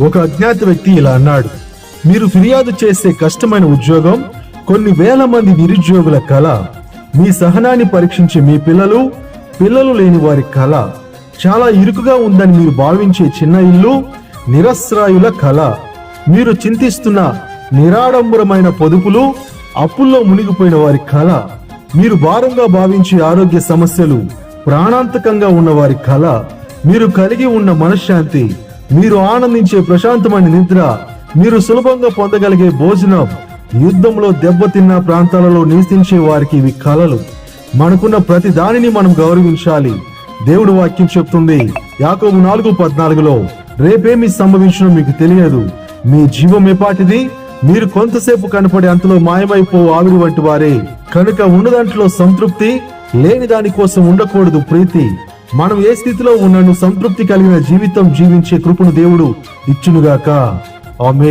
ఒక అజ్ఞాత వ్యక్తి ఇలా అన్నాడు, మీరు ఫిర్యాదు చేసే కష్టమైన ఉద్యోగం కొన్ని వేల మంది నిరుద్యోగుల కళ. మీ సహనాన్ని పరీక్షించే మీ పిల్లలు లేని వారి కళ. చాలా ఇరుకుగా ఉందని మీరు భావించే చిన్న ఇల్లు నిరస్రాయుల కళ. మీరు చింతిస్తున్న నిరాడంబరమైన పొదుపులు అప్పుల్లో మునిగిపోయిన వారి కళ. మీరు భారంగా భావించే ఆరోగ్య సమస్యలు ప్రాణాంతకంగా ఉన్న వారి కళ. మీరు కలిగి ఉన్న మనశ్శాంతి, మీరు ఆనందించే ప్రశాంతమైన నిద్ర, మీరు సులభంగా పొందగలిగే భోజనం, యుద్ధంలో దెబ్బతిన్న ప్రాంతాలలో నివసించే వారికి ఇవి కళలు. మనకున్న ప్రతి దానిని మనం గౌరవించాలి. దేవుడు వాక్యం చెప్తుంది యాకోబు 4:14, రేపేమి సంభవించునో మీకు తెలియదు, మీ జీవం ఏపాటిది, మీరు కొంతసేపు కనపడే అంతలో మాయమైపో ఆవిరి వంటి వారే. కనుక ఉన్నదాంట్లో సంతృప్తి, లేని దాని కోసం ఉండకూడదు ప్రీతి. మనం ఏ స్థితిలో ఉన్నను సంతృప్తి కలిగిన జీవితం జీవించే కృపను దేవుడు ఇచ్చునుగాక. ఆమేన్.